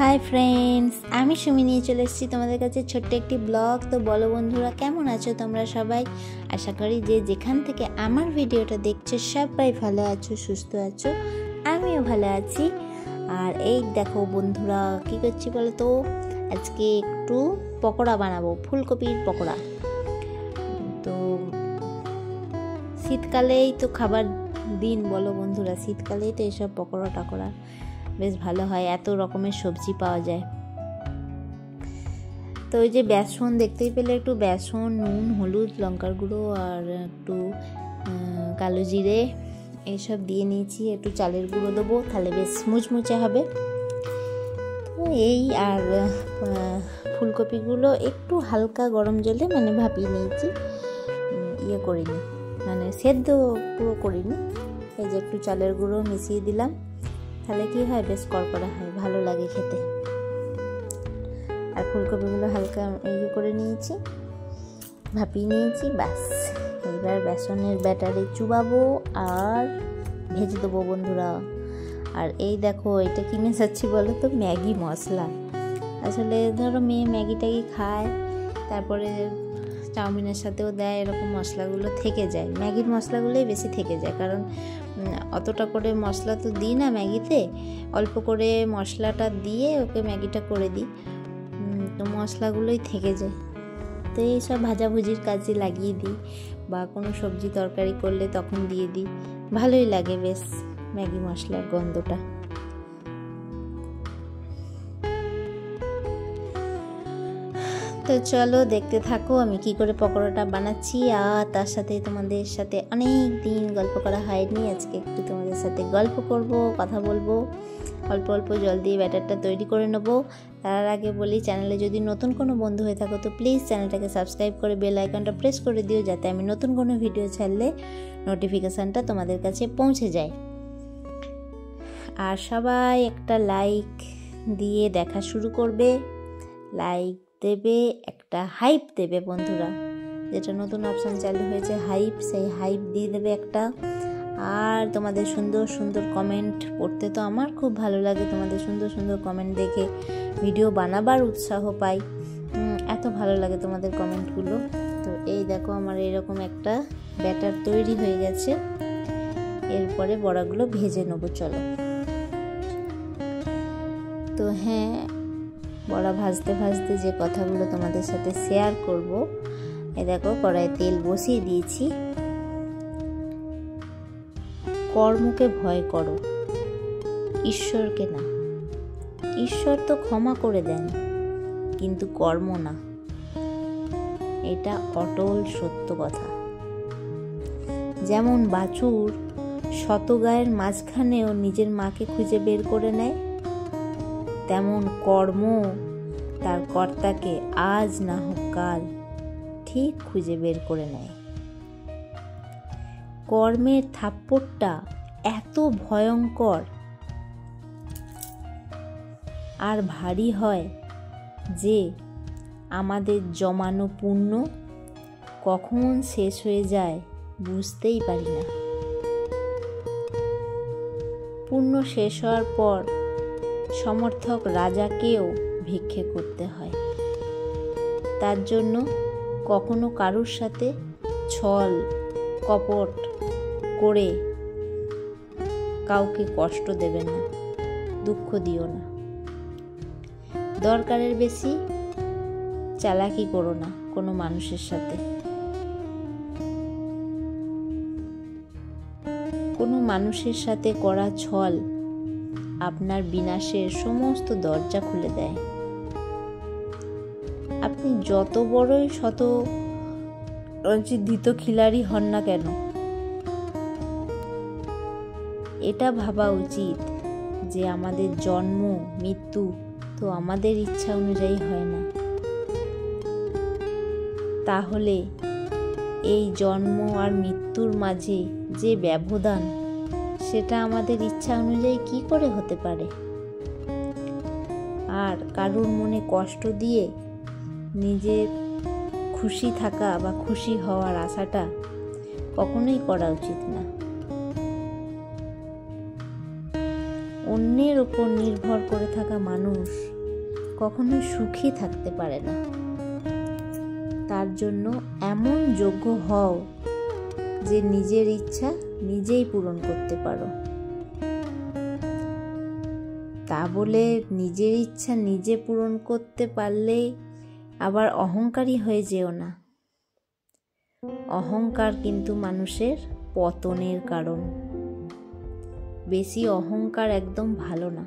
Hi friends, আমি সুমি নিয়ে চলে এসেছি তোমাদের কাছে ছোট্ট একটি ব্লগ। তো বলো বন্ধুরা, কেমন আছো তোমরা সবাই? আশা করি যে যেখান থেকে আমার ভিডিওটা দেখছো সবাই ভালো আছো, সুস্থ আছো। আমিও ভালো আছি। আর এই দেখো বন্ধুরা, কী করছি বলো তো, আজকে একটু পকোড়া বানাবো, ফুলকপির পকোড়া। তো শীতকালেই তো খাবার দিন, বলো বন্ধুরা, শীতকালেই তো এসব পকোড়া টকোড়া বেশ ভালো হয়, এত রকমের সবজি পাওয়া যায়। তো ওই যে বেসন দেখতেই পেলে, একটু বেসন, নুন, হলুদ, লঙ্কার গুঁড়ো আর একটু কালো জিরে এইসব দিয়ে নিয়েছি। একটু চালের গুঁড়ো দেবো, তাহলে বেশ মুচমুচে হবে। তো এই আর ফুলকপিগুলো একটু হালকা গরম জলে ভাপিয়ে নিয়েছি, ইয়ে করিনি, সেদ্ধ পুরো করিনি। এই যে একটু চালের গুঁড়ো মিশিয়ে দিলাম, তাহলে কি হয়, বেশ কড়কড়া হয়, ভালো লাগে খেতে। আর ফুলকপিগুলো হালকা ইয়ে করে নিয়েছি, ভাপিয়ে নিয়েছি। ব্যাস, এইবার বেসনের ব্যাটারে চুবাবো আর ভেজে দেবো বন্ধুরা। আর এই দেখো, এটা কি মেশাচ্ছি বলো তো, ম্যাগি মশলা। আসলে ধরো মেয়ে ম্যাগি ট্যাগি খায়, তারপরে চাউমিনের সাথেও দেয়, এরকম মশলাগুলো থেকে যায়। ম্যাগির মশলাগুলোই বেশি থেকে যায়, কারণ অতটা করে মশলা তো দিই না ম্যাগিতে, অল্প করে মশলাটা দিয়ে ওকে ম্যাগিটা করে দিই, তো মশলাগুলোই থেকে যায়। তো এইসব ভাজাভুজির কাজে লাগিয়ে দিই, বা কোনো সবজি তরকারি করলে তখন দিয়ে দিই, ভালোই লাগে বেশ ম্যাগি মশলার গন্ধটা। তো চলো দেখতে থাকো আমি কি করে পকোড়াটা বানাচ্ছি। আর তার সাথে তোমাদের সাথে অনেক দিন গল্প করা হয়নি, আজকে একটু তোমাদের সাথে গল্প করব, কথা বলবো। অল্প অল্প জল দিয়ে ব্যাটারটা তৈরি করে নেবো। তার আগে বলি, চ্যানেলে যদি নতুন কোনো বন্ধু হয়ে থাকো তো প্লিজ চ্যানেলটাকে সাবস্ক্রাইব করে বেল আইকনটা প্রেস করে দিও, যাতে আমি নতুন কোনো ভিডিও ছাড়লে নোটিফিকেশানটা তোমাদের কাছে পৌঁছে যায়। আর সবাই একটা লাইক দিয়ে দেখা শুরু করবে, লাইক দেবে, একটা হাইপ দেবে বন্ধুরা, যেটা নতুন অপশান চালু হয়েছে হাইপ, সেই হাইপ দিয়ে দেবে একটা। আর তোমাদের সুন্দর সুন্দর কমেন্ট পড়তে তো আমার খুব ভালো লাগে, তোমাদের সুন্দর সুন্দর কমেন্ট দেখে ভিডিও বানাবার উৎসাহ পাই, এত ভালো লাগে তোমাদের কমেন্টগুলো। তো এই দেখো, আমার এরকম একটা ব্যাটার তৈরি হয়ে গেছে। এরপরে বড়াগুলো ভেজে নেবো, চলো। তো হ্যাঁ, বড়া ভাজতে ভাজতে যে কথাগুলো তোমাদের সাথে শেয়ার করব, এই দেখো কড়াইয়ে তেল বসিয়ে দিয়েছি। কর্মকে ভয় করো, ঈশ্বরকে না। ঈশ্বর তো ক্ষমা করে দেন, কিন্তু কর্ম না, এটা অটল সত্য কথা। যেমন বাছুর শত গায়ের মাঝখানেও নিজের মাকে খুঁজে বের করে নেয়, তেমন কর্ম তার কর্তাকে আজ না হোক কাল ঠিক খুঁজে বের করে নেয়। কর্মের থাপ্পড়টা এত ভয়ঙ্কর আর ভারী হয় যে আমাদের জমানো পুণ্য কখন শেষ হয়ে যায় বুঝতেই পারি না। পুণ্য শেষ হওয়ার পর সমর্থক রাজাকেও ভিক্ষে করতে হয়। তার জন্য কখনো কারুর সাথে ছল কপট করে কাউকে কষ্ট দেবে না, দুঃখ দিও না। দরকারের বেশি চালাকি করো না কোনো মানুষের সাথে। কোনো মানুষের সাথে করা ছল আপনার বিনাশের সমস্ত দরজা খুলে দেয়। আপনি যত বড়ই শত রঞ্জিত খিলাড়ি হন না কেন, এটা ভাবা উচিত যে আমাদের জন্ম মৃত্যু তো আমাদের ইচ্ছা অনুযায়ী হয় না। তাহলে এই জন্ম আর মৃত্যুর মাঝে যে ব্যবধান, সেটা আমাদের ইচ্ছা অনুযায়ী কি করে হতে পারে? আর কারুর মনে কষ্ট দিয়ে নিজের খুশি থাকা বা খুশি হওয়ার আশাটা কখনোই করা উচিত না। অন্যের ওপর নির্ভর করে থাকা মানুষ কখনো সুখী থাকতে পারে না। তার জন্য এমন যোগ্য হও যে নিজের ইচ্ছা নিজেই পূরণ করতে পারো। তা বলে নিজের ইচ্ছা নিজে পূরণ করতে পারলে আবার অহংকারী হয়ে যেও না। অহংকার কিন্তু মানুষের পতনের কারণ। বেশি অহংকার একদম ভালো না।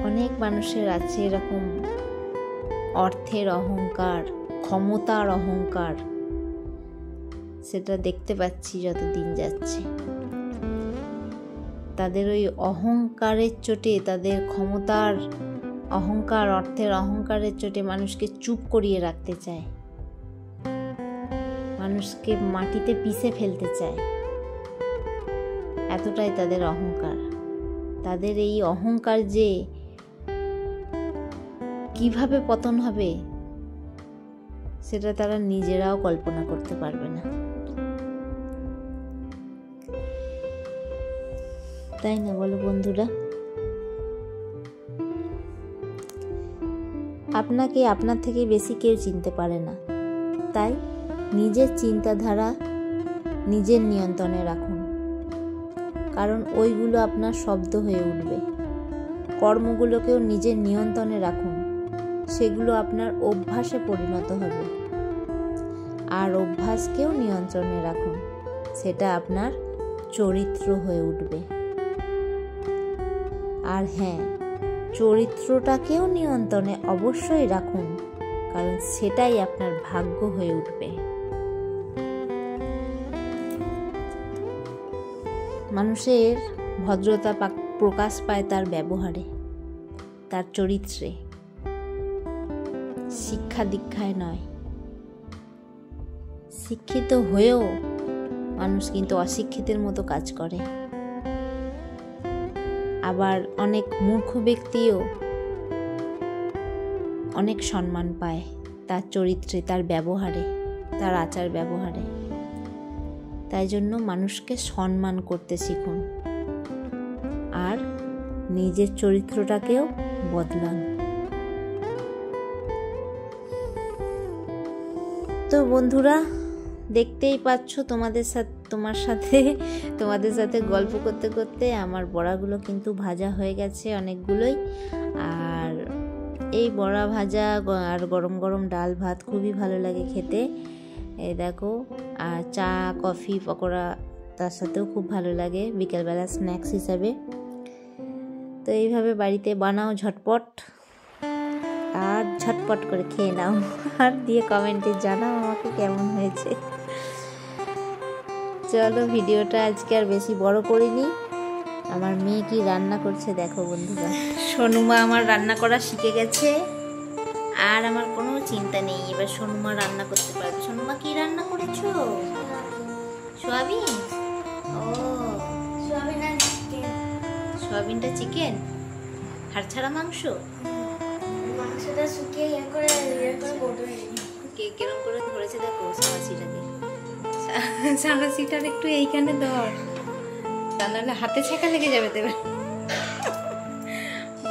অনেক মানুষের আছে এরকম অর্থের অহংকার, ক্ষমতার অহংকার, সেটা দেখতে পাচ্ছি যত দিন যাচ্ছে। তাদের ওই অহংকারের চোটে, তাদের ক্ষমতার অহংকার, অর্থের অহংকারের চোটে মানুষকে চুপ করিয়ে রাখতে চায়, মানুষকে মাটিতে পিষে ফেলতে চায়। এতটাই তাদের অহংকার। তাদের এই অহংকার যে কিভাবে পতন হবে সেটা তারা নিজেরাও কল্পনা করতে পারবে না, তাই না বলো বন্ধুরা? আপনাকে আপনার থেকে বেশি কেউ চিনতে পারে না, তাই নিজের চিন্তাধারা নিজের নিয়ন্ত্রণে রাখুন, কারণ ওইগুলো আপনার শব্দ হয়ে উঠবে। কর্মগুলোকেও নিজের নিয়ন্ত্রণে রাখুন, সেগুলো আপনার অভ্যাসে পরিণত হবে। আর অভ্যাসকেও নিয়ন্ত্রণে রাখুন, সেটা আপনার চরিত্র হয়ে উঠবে। আর হ্যাঁ, চরিত্রটাকেও নিয়ন্ত্রণে অবশ্যই রাখুন, কারণ সেটাই আপনার ভাগ্য হয়ে উঠবে। মানুষের ভদ্রতা প্রকাশ পায় তার ব্যবহারে, তার চরিত্রে, শিক্ষা দীক্ষায় নয়। শিক্ষিত হয়েও মানুষ কিন্তু অশিক্ষিতের মতো কাজ করে। আবার অনেক মূর্খ ব্যক্তিও অনেক সম্মান পায় তার চরিত্রে, তার ব্যবহারে, তার আচার ব্যবহারে। তাই জন্য মানুষকে সম্মান করতে শিখুন আর নিজের চরিত্রটাকেও বদলান। তো বন্ধুরা, দেখতেই পাচ্ছ তোমাদের সাথে গল্প করতে করতে আমার বড়াগুলো কিন্তু ভাজা হয়ে গেছে অনেকগুলোই। আর এই বড়া ভাজা আর গরম গরম ডাল ভাত খুবই ভালো লাগে খেতে। এই দেখো, আর চা, কফি, পকোড়া তার সাথেও খুব ভালো লাগে বিকেলবেলা স্ন্যাক্স হিসাবে। তো এইভাবে বাড়িতে বানাও ঝটপট, আর ঝটপট করে খেয়ে নাও, আর দিয়ে কমেন্টে জানাও আমাকে কেমন হয়েছে। চলো, ভিডিওটা আজকে আর বেশি বড় করিনি। আমার মেয়ে কি রান্না করছে দেখো বন্ধুরা। সোনুমা আমার রান্না করা শিখে গেছে, আর আমার কোনো চিন্তা নেই, এবার সোনুমা রান্না করতে পারবে। সোনুমা কি রান্না করেছো? সোয়াবিন? ও, সোয়াবিনটা চিকেন, হাড় ছাড়া মাংস। মাংসটা শুকিয়ে কেরম করে ধরেছে দেখো সাঁড়াশিটাকে। সাঁড়াশিটার একটু এইখানে ধর, তা নাহলে হাতে ছেঁকা লেগে যাবে তো।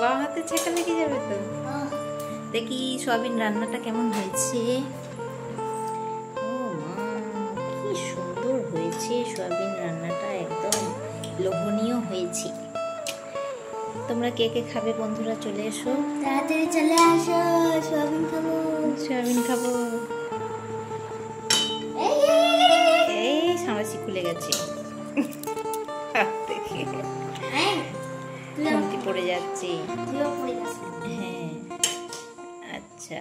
বা হাতে ছেঁকা লেগে যাবে তো। দেখি সোয়াবিন রান্নাটা কেমন হয়েছে। ও মা, কি সুন্দর হয়েছে সোয়াবিন রান্নাটা, একদম লোভনীয় হয়েছে। তোমরা কে কে খাবে বন্ধুরা? চলে এসো, তাড়াতাড়ি চলে আসো, সোয়াবিন খাবো, সোয়াবিন খাবো। এই সাঁড়াশি খুলে গেছে, পড়ে যাচ্ছে। হ্যাঁ, আচ্ছা,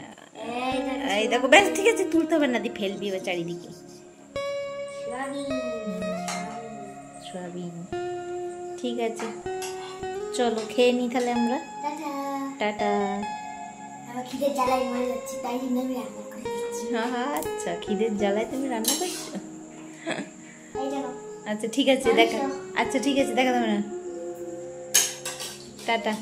এই দেখো, বেশ ঠিক আছে, তুলতে হবে না, দিয়ে ফেলবি ও চারিদিকে। সোয়াবিন, ঠিক আছে, চলো খেয়ে নি তাহলে আমরা। টাটা। খিদের জ্বালায় মরে যাচ্ছি, তাই জন্য আমি রান্না করে দিচ্ছি। আচ্ছা, খিদের জ্বালায় তুমি রান্না করছো? আচ্ছা ঠিক আছে, দেখা। আচ্ছা ঠিক আছে, দেখা যাবে না। টাটা।